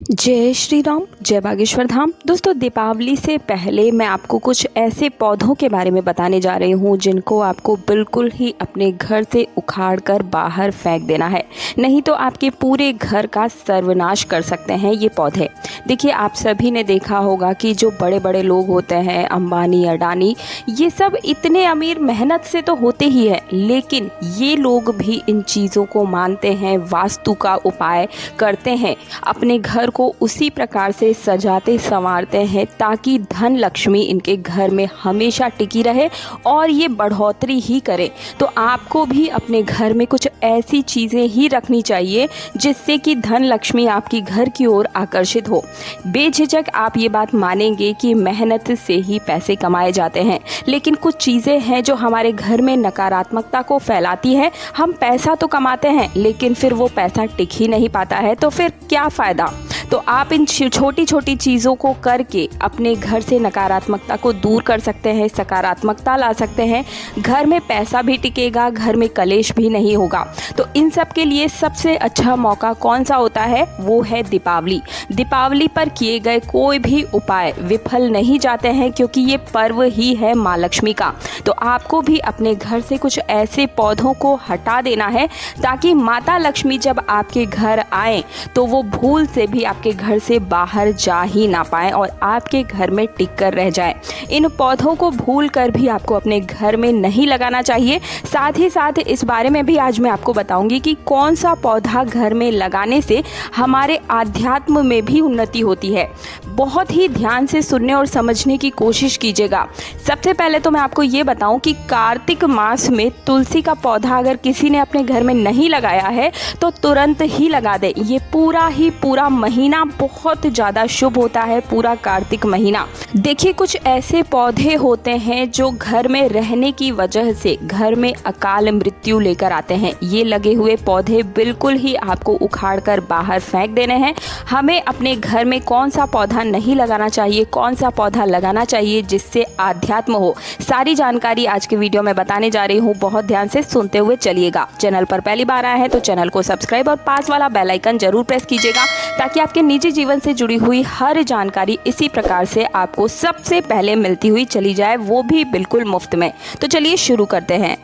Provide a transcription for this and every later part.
जय श्री राम, जय बागेश्वर धाम। दोस्तों, दीपावली से पहले मैं आपको कुछ ऐसे पौधों के बारे में बताने जा रही हूँ जिनको आपको बिल्कुल ही अपने घर से उखाड़ कर बाहर फेंक देना है, नहीं तो आपके पूरे घर का सर्वनाश कर सकते हैं ये पौधे। देखिए, आप सभी ने देखा होगा कि जो बड़े बड़े लोग होते हैं, अंबानी, अडानी, ये सब इतने अमीर मेहनत से तो होते ही है, लेकिन ये लोग भी इन चीज़ों को मानते हैं, वास्तु का उपाय करते हैं, अपने घर को उसी प्रकार से सजाते संवारते हैं ताकि धन लक्ष्मी इनके घर में हमेशा टिकी रहे और ये बढ़ोतरी ही करे। तो आपको भी अपने घर में कुछ ऐसी चीज़ें ही रखनी चाहिए जिससे कि धन लक्ष्मी आपकी घर की ओर आकर्षित हो। बेझिझक आप ये बात मानेंगे कि मेहनत से ही पैसे कमाए जाते हैं, लेकिन कुछ चीज़ें हैं जो हमारे घर में नकारात्मकता को फैलाती हैं। हम पैसा तो कमाते हैं लेकिन फिर वो पैसा टिक ही नहीं पाता है, तो फिर क्या फ़ायदा। तो आप इन छोटी छोटी चीज़ों को करके अपने घर से नकारात्मकता को दूर कर सकते हैं, सकारात्मकता ला सकते हैं। घर में पैसा भी टिकेगा, घर में कलेश भी नहीं होगा। तो इन सब के लिए सबसे अच्छा मौका कौन सा होता है? वो है दीपावली। दीपावली पर किए गए कोई भी उपाय विफल नहीं जाते हैं, क्योंकि ये पर्व ही है माँ लक्ष्मी का। तो आपको भी अपने घर से कुछ ऐसे पौधों को हटा देना है ताकि माता लक्ष्मी जब आपके घर आए तो वो भूल से भी आपके घर से बाहर जा ही ना पाए और आपके घर में टिक कर रह जाए। इन पौधों को भूल कर भी आपको अपने घर में नहीं लगाना चाहिए। साथ ही साथ इस बारे में भी आज मैं आपको बताऊंगी कि कौन सा पौधा घर में लगाने से हमारे आध्यात्म में भी उन्नति होती है। बहुत ही ध्यान से सुनने और समझने की कोशिश कीजिएगा। सबसे पहले तो मैं आपको ये बताऊं कि कार्तिक मास में तुलसी का पौधा अगर किसी ने अपने घर में नहीं लगाया है तो तुरंत ही लगा दे। ये पूरा महीना बहुत ज़्यादा शुभ होता है, पूरा कार्तिक महीना। देखिए, कुछ ऐसे पौधे होते हैं जो घर में रहने की वजह से घर में अकाल मृत्यु लेकर आते हैं। ये लगे हुए पौधे बिल्कुल ही आपको उखाड़ कर बाहर फेंक देने हैं। हमें अपने घर में कौन सा पौधा नहीं लगाना चाहिए, कौन सा पौधा लगाना चाहिए जिससे आध्यात्म हो, सारी जानकारी आज के वीडियो में बताने जा रही हूँ। बहुत ध्यान से सुनते हुए चलिएगा। चैनल पर पहली बार आए हैं तो चैनल को सब्सक्राइब और पास वाला बेल आइकन जरूर प्रेस कीजिएगा ताकि आपके निजी जीवन से जुड़ी हुई हर जानकारी इसी प्रकार से आपको सबसे पहले मिलती हुई चली जाए, वो भी बिल्कुल मुफ्त में। तो चलिए शुरू करते हैं।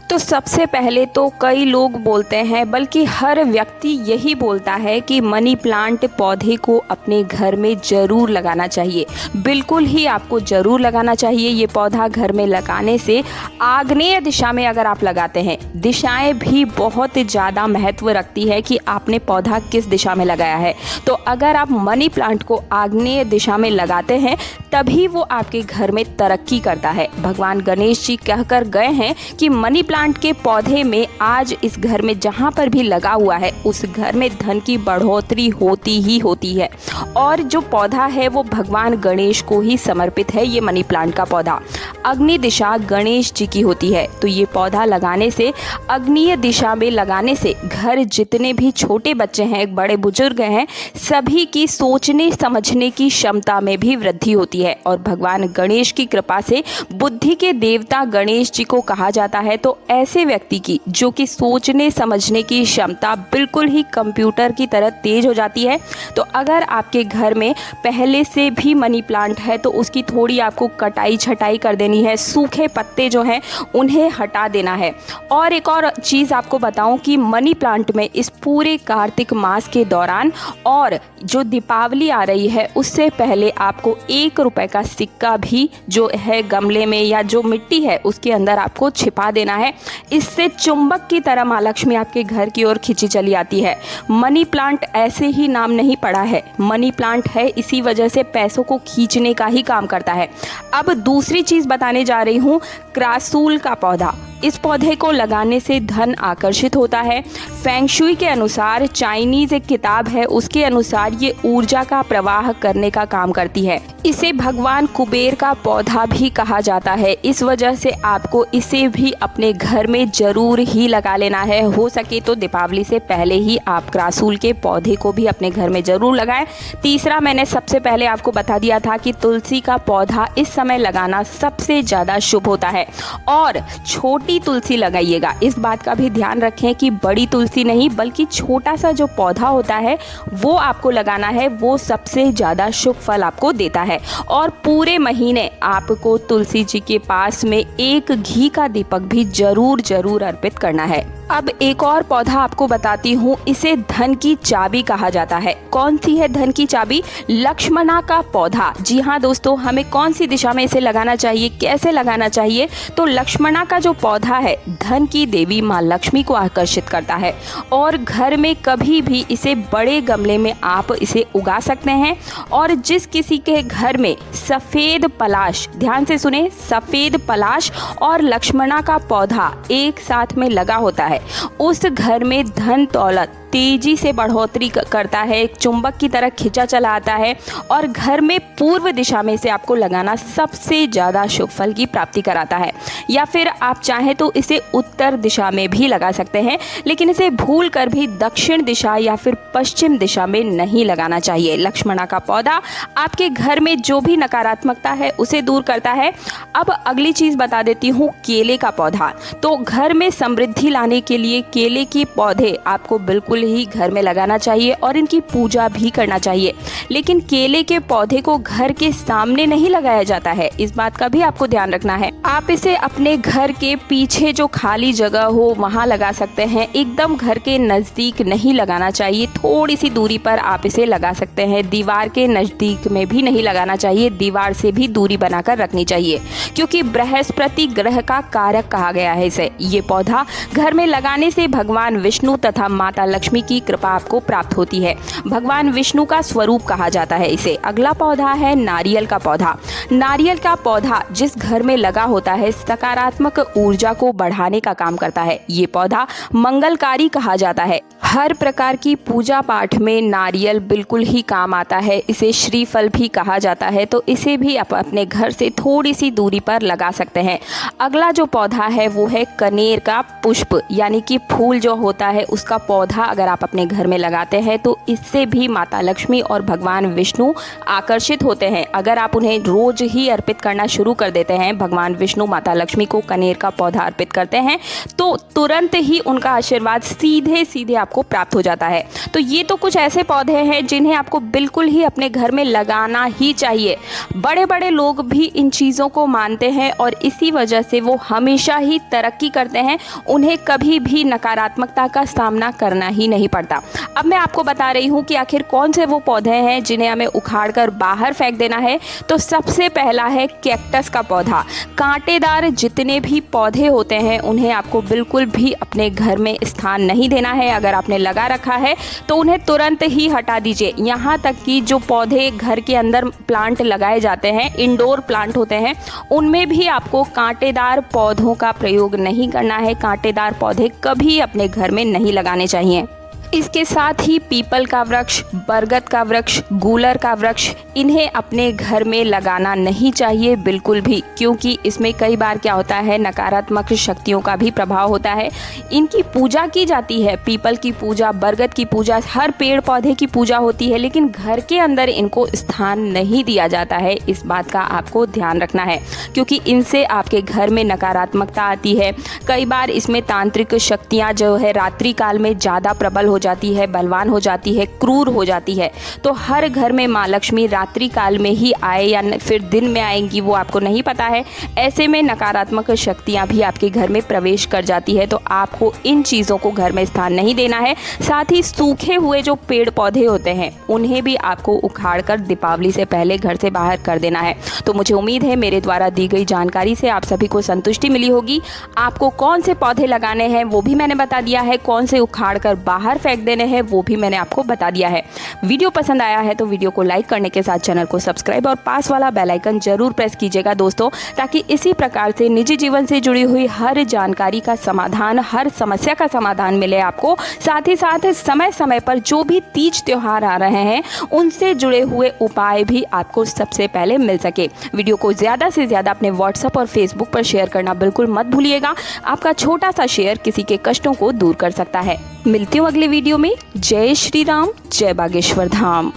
तो सबसे पहले तो कई लोग बोलते हैं, बल्कि हर व्यक्ति यही बोलता है कि मनी प्लांट पौधे को अपने घर में ज़रूर लगाना चाहिए। बिल्कुल ही आपको ज़रूर लगाना चाहिए। ये पौधा घर में लगाने से आग्नेय दिशा में अगर आप लगाते हैं, दिशाएं भी बहुत ज़्यादा महत्व रखती है कि आपने पौधा किस दिशा में लगाया है। तो अगर आप मनी प्लांट को आग्नेय दिशा में लगाते हैं तभी वो आपके घर में तरक्की करता है। भगवान गणेश जी कहकर गए हैं कि मनी प्लांट के पौधे में आज इस घर में जहाँ पर भी लगा हुआ है उस घर में धन की बढ़ोतरी होती ही होती है। और जो पौधा है वो भगवान गणेश को ही समर्पित है। ये मनी प्लांट का पौधा अग्नि दिशा गणेश जी की होती है। तो ये पौधा लगाने से, अग्निय दिशा में लगाने से घर जितने भी छोटे बच्चे हैं, बड़े बुजुर्ग हैं, सभी की सोचने समझने की क्षमता में भी वृद्धि होती है। और भगवान गणेश की कृपा से बुद्धि के देवता गणेश जी को कहा जाता है। तो ऐसे व्यक्ति की जो कि सोचने समझने की क्षमता बिल्कुल ही कंप्यूटर की तरह तेज हो जाती है। तो अगर आपके घर में पहले से भी मनी प्लांट है तो उसकी थोड़ी आपको कटाई छटाई कर देनी है। सूखे पत्ते जो हैं उन्हें हटा देना है। और एक और चीज़ आपको बताऊं कि मनी प्लांट में इस पूरे कार्तिक मास के दौरान और जो दीपावली आ रही है उससे पहले आपको ₹1 का सिक्का भी जो है गमले में या जो मिट्टी है उसके अंदर आपको छिपा देना है। इससे चुंबक की तरह माँ लक्ष्मी आपके घर की ओर खींची चली आती है। मनी प्लांट ऐसे ही नाम नहीं पड़ा है, मनी प्लांट है इसी वजह से पैसों को खींचने का ही काम करता है। अब दूसरी चीज़ बताने जा रही हूँ, क्रासूल का पौधा। इस पौधे को लगाने से धन आकर्षित होता है। फेंग शुई के अनुसार, चाइनीज़ एक किताब है उसके अनुसार ये ऊर्जा का प्रवाह करने का काम करती है। इसे भगवान कुबेर का पौधा भी कहा जाता है। इस वजह से आपको इसे भी अपने घर में ज़रूर ही लगा लेना है। हो सके तो दीपावली से पहले ही आप क्रासूल के पौधे को भी अपने घर में ज़रूर लगाएं। तीसरा, मैंने सबसे पहले आपको बता दिया था कि तुलसी का पौधा इस समय लगाना सबसे ज़्यादा शुभ होता है और छोटी तुलसी लगाइएगा। इस बात का भी ध्यान रखें कि बड़ी तुलसी नहीं बल्कि छोटा सा जो पौधा होता है वो आपको लगाना है, वो सबसे ज़्यादा शुभ फल आपको देता है। और पूरे महीने आपको तुलसी जी के पास में एक घी का दीपक भी जरूर अर्पित करना है। अब एक और पौधा आपको बताती हूँ, इसे धन की चाबी कहा जाता है। कौन सी है धन की चाबी? लक्ष्मणा का पौधा। जी हाँ दोस्तों, हमें कौन सी दिशा में इसे लगाना चाहिए, कैसे लगाना चाहिए? तो लक्ष्मणा का जो पौधा है धन की देवी माँ लक्ष्मी को आकर्षित करता है और घर में कभी भी इसे बड़े गमले में आप इसे उगा सकते हैं। और जिस किसी के घर में सफ़ेद पलाश, ध्यान से सुने, सफ़ेद पलाश और लक्ष्मणा का पौधा एक साथ में लगा होता है, उस घर में धन दौलत तेजी से बढ़ोतरी करता है, एक चुंबक की तरह खिंचा चला आता है और घर में पूर्व दिशा में इसे आपको लगाना सबसे ज़्यादा शुभ फल की प्राप्ति कराता है। या फिर आप चाहें तो इसे उत्तर दिशा में भी लगा सकते हैं, लेकिन इसे भूल कर भी दक्षिण दिशा या फिर पश्चिम दिशा में नहीं लगाना चाहिए। लक्ष्मणा का पौधा आपके घर में जो भी नकारात्मकता है उसे दूर करता है। अब अगली चीज़ बता देती हूँ, केले का पौधा। तो घर में समृद्धि लाने के लिए केले के पौधे आपको बिल्कुल ही घर में लगाना चाहिए और इनकी पूजा भी करना चाहिए। लेकिन केले के पौधे को घर के सामने नहीं लगाया जाता है, इस बात का भी आपको ध्यान रखना है। आप इसे अपने घर के पीछे जो खाली जगह हो वहां लगा सकते हैं। एकदम घर के नज़दीक नहीं लगाना चाहिए, थोड़ी सी दूरी पर आप इसे लगा सकते हैं। दीवार के नज़दीक में भी नहीं लगाना चाहिए, दीवार से भी दूरी बनाकर रखनी चाहिए, क्योंकि बृहस्पति ग्रह का कारक कहा गया है इसे। ये पौधा घर में लगाने से भगवान विष्णु तथा माता लक्ष्मी की कृपा आपको प्राप्त होती है। भगवान विष्णु का स्वरूप कहा जाता है इसे। अगला पौधा है नारियल का पौधा। नारियल का पौधा जिस घर में लगा होता है सकारात्मक ऊर्जा को बढ़ाने का काम करता है। ये पौधा मंगलकारी कहा जाता है। हर प्रकार की पूजा पाठ में नारियल बिल्कुल ही काम आता है। इसे श्रीफल भी कहा जाता है, तो इसे भी आप अपने घर से थोड़ी सी दूरी पर लगा सकते हैं। अगला जो पौधा है वो है कनेर का पुष्प, यानी कि फूल जो होता है उसका पौधा अगर आप अपने घर में लगाते हैं तो इससे भी माता लक्ष्मी और भगवान विष्णु आकर्षित होते हैं। अगर आप उन्हें रोज ही अर्पित करना शुरू कर देते हैं, भगवान विष्णु माता लक्ष्मी को कनेर का पौधा अर्पित करते हैं, तो तुरंत ही उनका आशीर्वाद सीधे आपको प्राप्त हो जाता है। तो ये तो कुछ ऐसे पौधे हैं जिन्हें आपको बिल्कुल ही अपने घर में लगाना ही चाहिए। बड़े बड़े लोग भी इन चीज़ों को मानते हैं और इसी वजह से वो हमेशा ही तरक्की करते हैं, उन्हें कभी भी नकारात्मकता का सामना करना ही नहीं पड़ता। अब मैं आपको बता रही हूँ कि आखिर कौन से वो पौधे हैं जिन्हें हमें उखाड़ कर बाहर फेंक देना है। तो सबसे पहला है कैक्टस का पौधा। कांटेदार जितने भी पौधे होते हैं उन्हें आपको बिल्कुल भी अपने घर में स्थान नहीं देना है। अगर आपने लगा रखा है तो उन्हें तुरंत ही हटा दीजिए। यहाँ तक कि जो पौधे घर के अंदर प्लांट लगाए जाते हैं, इंडोर प्लांट होते हैं, उनमें भी आपको कांटेदार पौधों का प्रयोग नहीं करना है। कांटेदार पौधे कभी अपने घर में नहीं लगाने चाहिए। इसके साथ ही पीपल का वृक्ष, बरगद का वृक्ष, गूलर का वृक्ष, इन्हें अपने घर में लगाना नहीं चाहिए बिल्कुल भी, क्योंकि इसमें कई बार क्या होता है, नकारात्मक शक्तियों का भी प्रभाव होता है। इनकी पूजा की जाती है, पीपल की पूजा, बरगद की पूजा, हर पेड़ पौधे की पूजा होती है, लेकिन घर के अंदर इनको स्थान नहीं दिया जाता है। इस बात का आपको ध्यान रखना है, क्योंकि इनसे आपके घर में नकारात्मकता आती है। कई बार इसमें तांत्रिक शक्तियाँ जो है रात्रि काल में ज़्यादा प्रबल हो जाती है, बलवान हो जाती है, क्रूर हो जाती है। तो हर घर में माँ लक्ष्मी रात्रि काल में ही आए या फिर दिन में आएंगी वो आपको नहीं पता है। ऐसे में नकारात्मक शक्तियाँ भी आपके घर में प्रवेश कर जाती है, तो आपको इन चीज़ों को घर में स्थान नहीं देना है। साथ ही सूखे हुए जो पेड़ पौधे होते हैं उन्हें भी आपको उखाड़ कर दीपावली से पहले घर से बाहर कर देना है। तो मुझे उम्मीद है मेरे द्वारा दी गई जानकारी से आप सभी को संतुष्टि मिली होगी। आपको कौन से पौधे लगाने हैं वो भी मैंने बता दिया है, कौन से उखाड़ कर बाहर फेंक देने हैं वो भी मैंने आपको बता दिया है। वीडियो पसंद आया है तो वीडियो को लाइक करने के साथ चैनल को सब्सक्राइब और पास वाला बेल आइकन जरूर प्रेस कीजिएगा दोस्तों, ताकि इसी प्रकार से निजी जीवन से जुड़ी हुई हर जानकारी का समाधान, हर समस्या का समाधान मिले आपको। साथ ही साथ समय समय पर जो भी तीज त्योहार आ रहे हैं उनसे जुड़े हुए उपाय भी आपको सबसे पहले मिल सके। वीडियो को ज़्यादा से ज़्यादा अपने व्हाट्सएप और फेसबुक पर शेयर करना बिल्कुल मत भूलिएगा। आपका छोटा सा शेयर किसी के कष्टों को दूर कर सकता है। मिलती हूँ अगले वीडियो में। जय श्री राम, जय बागेश्वर धाम।